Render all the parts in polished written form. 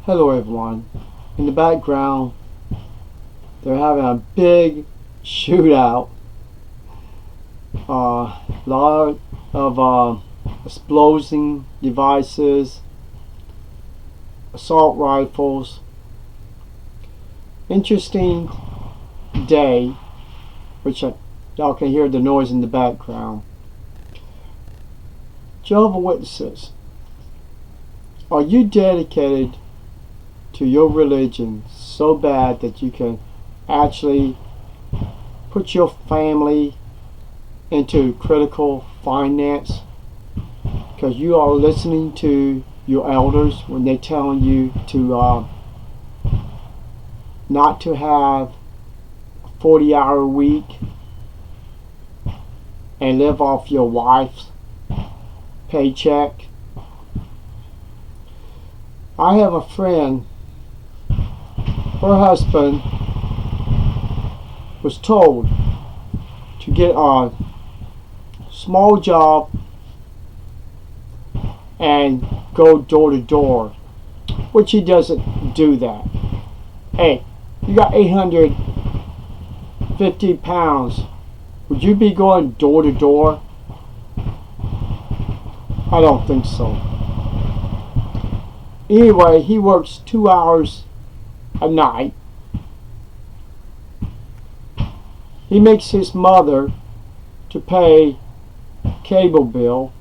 Hello everyone. In the background, they're having a big shootout. A lot of exploding devices, assault rifles. Interesting day, which y'all can hear the noise in the background. Jehovah Witnesses, are you dedicated to your religion so bad that you can actually put your family into critical finance because you are listening to your elders when they're telling you to not to have a 40-hour week and live off your wife's paycheck? I have a friend, her husband was told to get a small job and go door to door, which he doesn't do that. Hey, you got 850 pounds. Would you be going door to door? I don't think so. Anyway, he works 2 hours a night. He makes his mother to pay cable bill,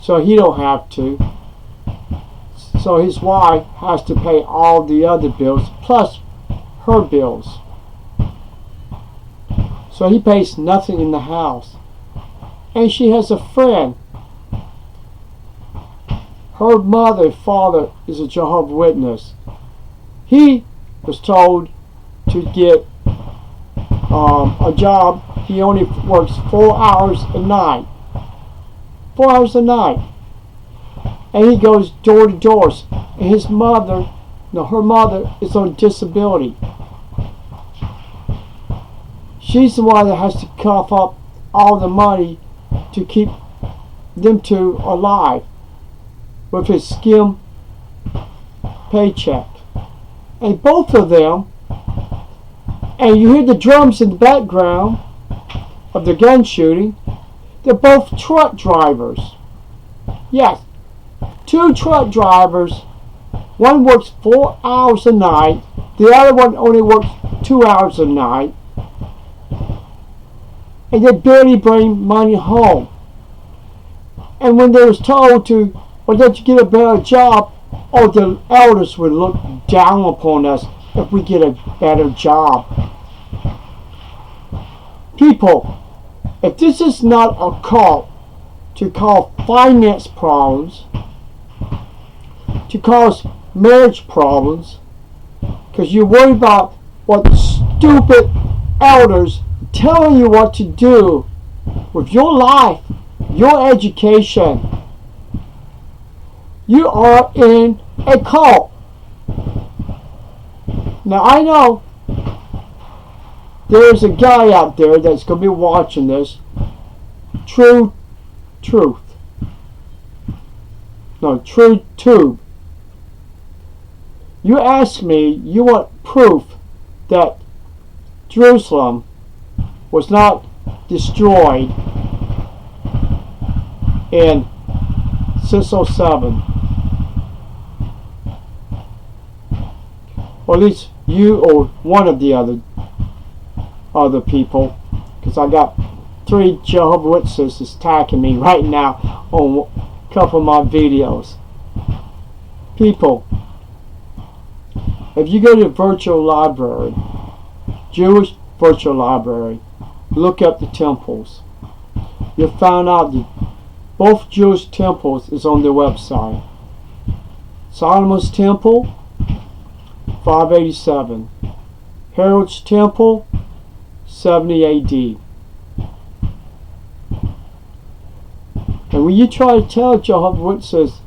so he don't have to. So his wife has to pay all the other bills plus her bills. So he pays nothing in the house. And she has a friend. Her father is a Jehovah Witness. He was told to get a job. He only works 4 hours a night. 4 hours a night. And he goes door to door. And his mother, her mother is on disability. She's the one that has to cough up all the money to keep them two alive with his skim paycheck. And both of them, and you hear the drums in the background of the gun shooting, they're both truck drivers. Yes, 2 truck drivers. One works 4 hours a night, the other one only works 2 hours a night, and they barely bring money home. And when they was told to, well, that you get a better job, oh, the elders would look down upon us if we get a better job. People, if this is not a cult to cause finance problems, to cause marriage problems, because you're worried about what the stupid elders telling you what to do with your life, your education, you are in a cult. Now I know there's a guy out there that's going to be watching this. True Tube. You ask me, you want proof that Jerusalem was not destroyed in 607. Or at least you or one of the other people, because I got 3 Jehovah Witnesses attacking me right now on a couple of my videos. People, if you go to the virtual library, Jewish virtual library, look up the temples, you'll find out that both Jewish temples is on their website. Solomon's Temple, 587. Herod's Temple, 70 AD. And when you try to tell Jehovah's Witnesses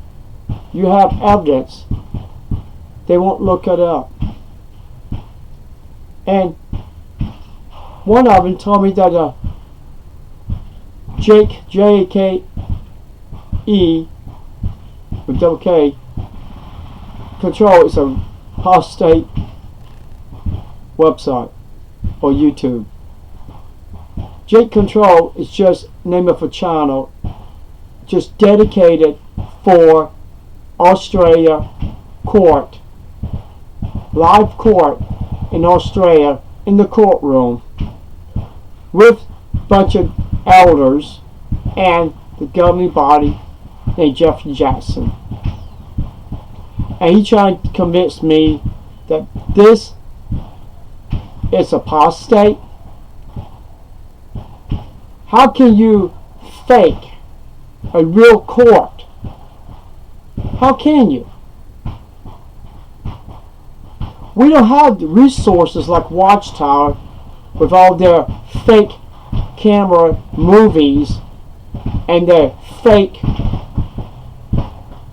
you have evidence, they won't look it up. And one of them told me that Jake, J-A-K-E, with double K, Control is a apostate website or YouTube. Jake Control is just name of a channel just dedicated for Australia court, live court in Australia, in the courtroom with a bunch of elders and the governing body named Jeffrey Jackson. And he tried to convince me that this is apostate. How can you fake a real court? How can you? We don't have the resources like Watchtower with all their fake camera movies and their fake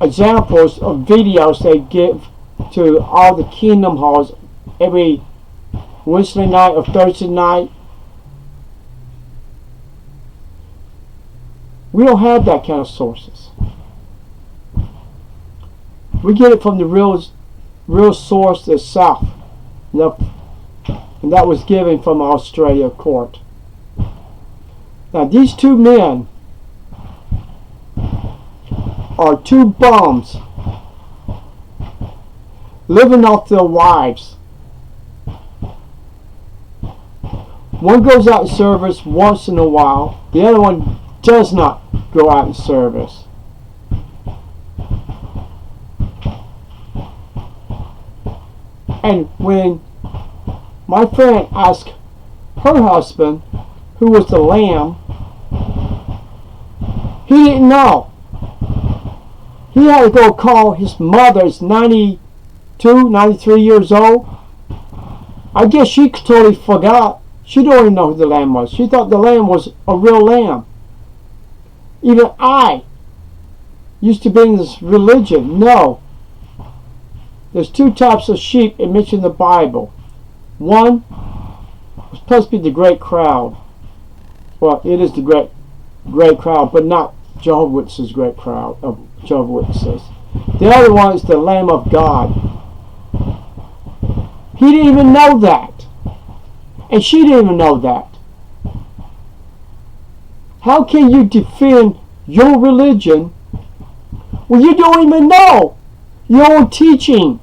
examples of videos they give to all the Kingdom halls every Wednesday night or Thursday night. We don't have that kind of sources. We get it from the real source itself, and that was given from Australia court. Now these two men are two bums living off their wives. One goes out in service once in a while, the other one does not go out in service. And when my friend asked her husband, who was the lamb, he didn't know. He had to go call his mother, who's 92, 93 years old. I guess she totally forgot. She didn't even know who the lamb was. She thought the lamb was a real lamb. Even I used to be in this religion. No. There's two types of sheep mentioned in the Bible. One was supposed to be the great crowd. Well, it is the great crowd, but not Jehovah's Witnesses' great crowd of Jehovah's Witnesses. The other one is the Lamb of God. He didn't even know that. And she didn't even know that. How can you defend your religion when you don't even know your own teaching?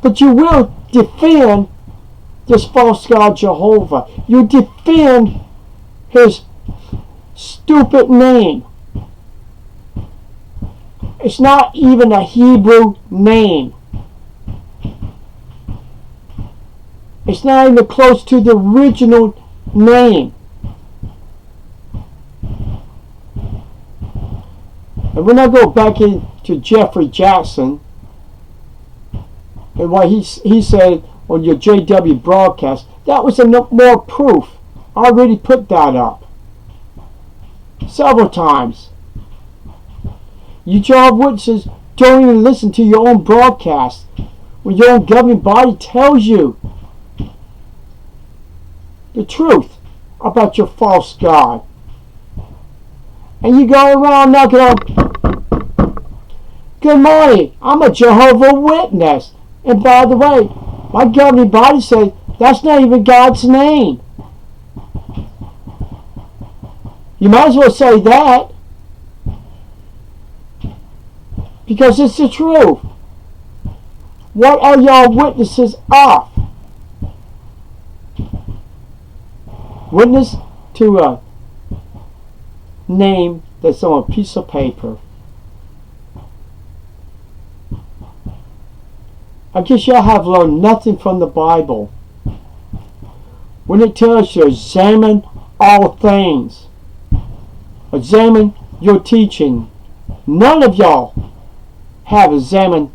But you will defend this false God Jehovah. You defend his stupid name. It's not even a Hebrew name. It's not even close to the original name. And when I go back into Jeffrey Jackson and what he said on your JW broadcast, that was enough more proof. I already put that up several times. You Jehovah's Witnesses don't even listen to your own broadcast when your own governing body tells you the truth about your false God. And you go around knocking on, good morning, I'm a Jehovah's Witness. And by the way, my governing body says that's not even God's name. You might as well say that, because it's the truth. What are y'all witnesses of? Witness to a name that's on a piece of paper. I guess y'all have learned nothing from the Bible when it tells you to examine all things. Examine your teaching. None of y'all have examined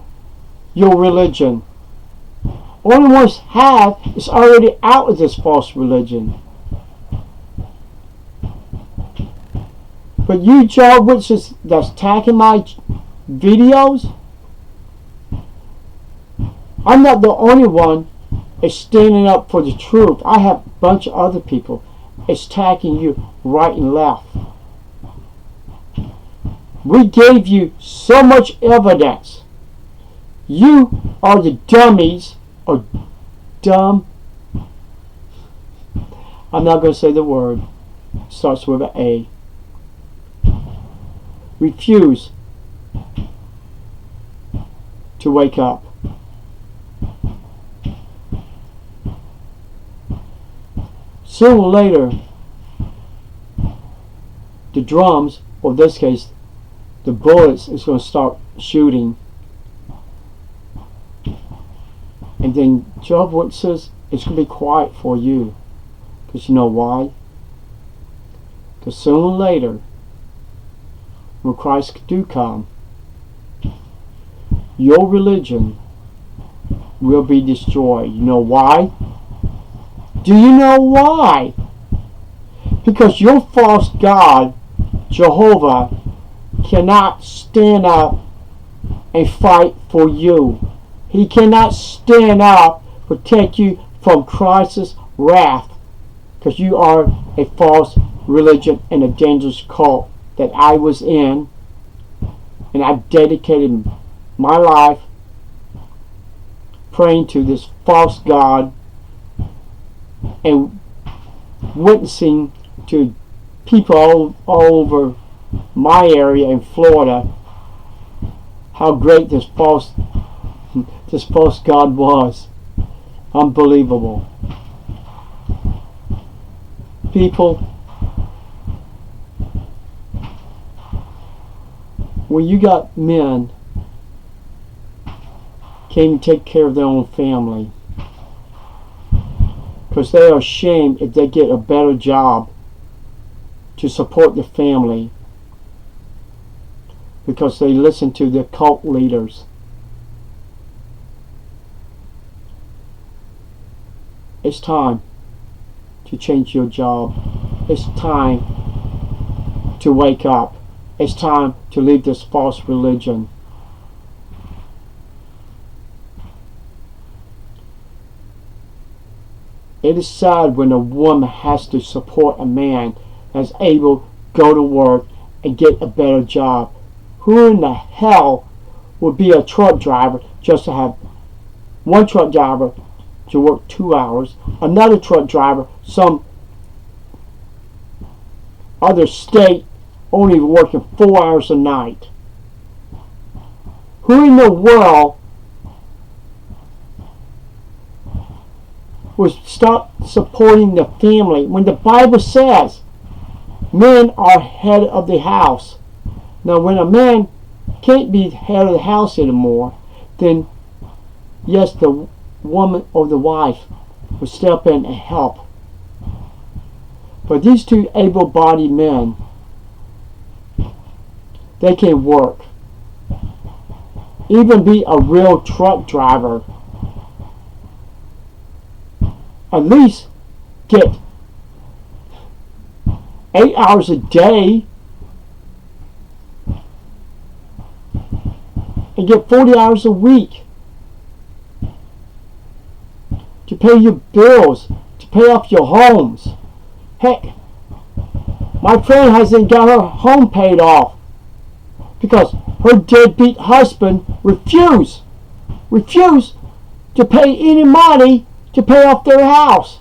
your religion. Only ones have is already out of this false religion. But you Jehovah's Witnesses that's attacking my videos, I'm not the only one that's standing up for the truth. I have a bunch of other people attacking you right and left. We gave you so much evidence. You are the dummies, or dumb. I'm not going to say the word. It starts with an A. Refuse to wake up. Sooner or later, the drums, or in this case, the bullets, is going to start shooting. And then Jehovah's Witnesses, it's going to be quiet for you. Because you know why? Because sooner or later, when Christ do come, your religion will be destroyed. You know why? Do you know why? Because your false God, Jehovah, cannot stand up and fight for you. He cannot stand up, protect you from Christ's wrath, because you are a false religion and a dangerous cult that I was in, and I dedicated my life praying to this false God and witnessing to people all over my area in Florida how great this false God was. Unbelievable. People, when you got men can't take care of their own family because they are ashamed if they get a better job to support the family because they listen to the cult leaders. It's time to change your job. It's time to wake up. It's time to leave this false religion. It is sad when a woman has to support a man that's able to go to work and get a better job. Who in the hell would be a truck driver just to have one truck driver to work 2 hours, another truck driver some other state only working 4 hours a night? Who in the world would stop supporting the family when the Bible says men are head of the house? Now when a man can't be head of the house anymore, then yes, the woman or the wife will step in and help. But these two able-bodied men, they can work. Even be a real truck driver. At least get 8 hours a day and get 40 hours a week to pay your bills, to pay off your homes. Heck, my friend hasn't got her home paid off because her deadbeat husband refused to pay any money to pay off their house.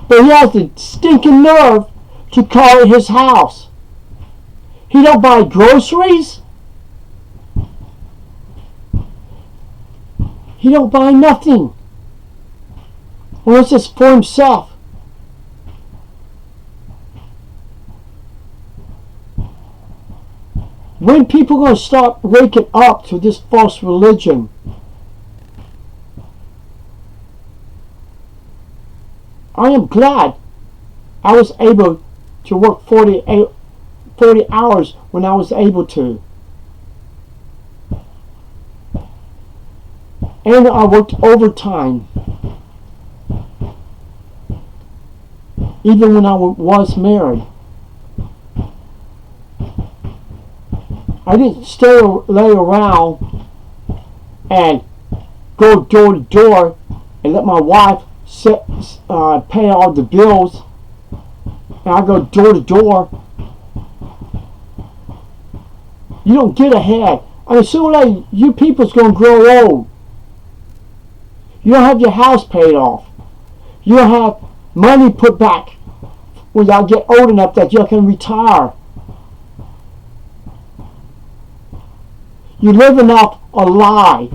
But he has the stinking nerve to call it his house. He don't buy groceries. He don't buy nothing unless it's for himself. When people are going to start waking up to this false religion? I am glad I was able to work 40 hours when I was able to. And I worked overtime. Even when I was married. I didn't lay around and go door to door and let my wife pay all the bills. And I go door to door You don't get ahead. I mean, sooner or later, you people's going to grow old. You don't have your house paid off. You don't have money put back when y'all get old enough that you can retire. You're living off a lie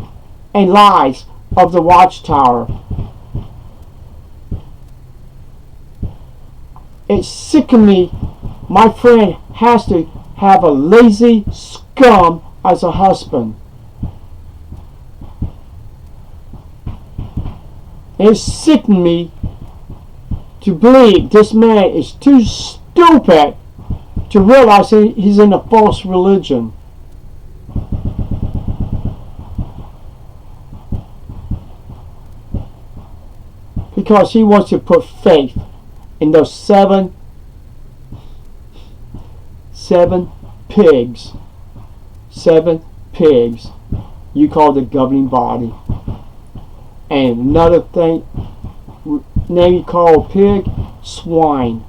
and lies of the watchtower. It's sickening me. My friend has to have a lazy scum as a husband. It's sickening me to believe this man is too stupid to realize he's in a false religion. Because he wants to put faith in those seven pigs. 7 pigs you call the governing body. And another thing, name you call a pig, swine.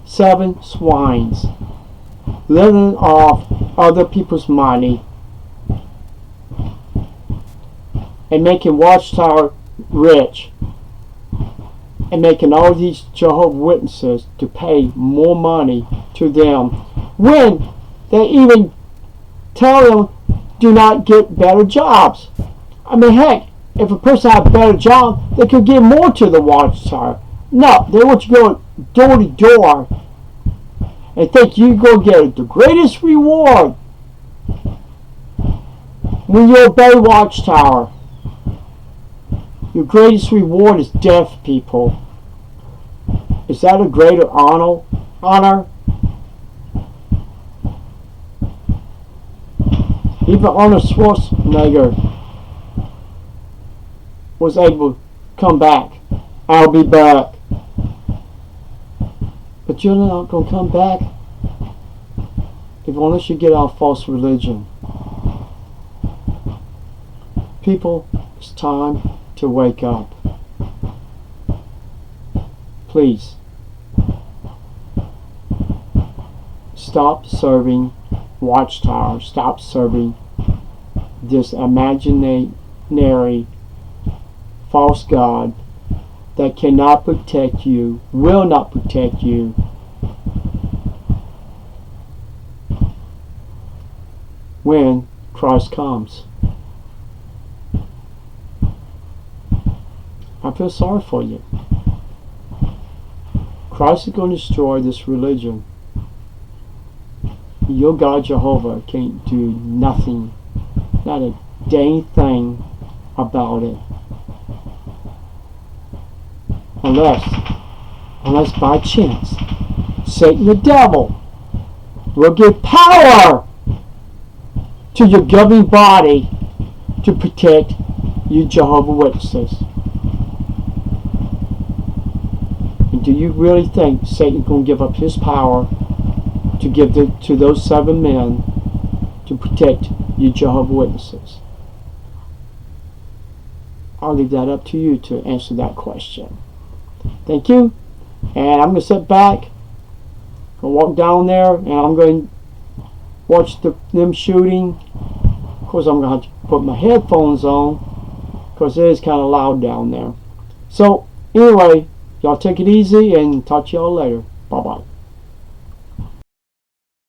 7 swines living off other people's money and making Watchtower rich and making all these Jehovah's Witnesses to pay more money to them when they even tell them do not get better jobs. I mean, heck, if a person had a better job, they could give more to the Watchtower. No, they want you to go door to door and think you're going to get the greatest reward when you obey Watchtower. Your greatest reward is death, people. Is that a greater honor? Even Arnold Schwarzenegger was able to come back. I'll be back. But you're not going to come back unless you get out false religion. People, it's time to wake up. Please. Stop serving Watchtower. Stop serving this imaginary false God that cannot protect you, will not protect you. When Christ comes. I feel sorry for you. Christ is going to destroy this religion. Your God Jehovah can't do nothing, not a dang thing about it. Unless by chance, Satan the devil will give power to your governing body to protect you Jehovah's Witnesses. And do you really think Satan's going to give up his power to give to those 7 men to protect you Jehovah's Witnesses? I'll leave that up to you to answer that question. Thank you. And I'm going to sit back and walk down there and I'm going to watch them shooting. Of course, I'm going to have to put my headphones on because it is kind of loud down there. So, anyway, y'all take it easy and talk to y'all later. Bye-bye.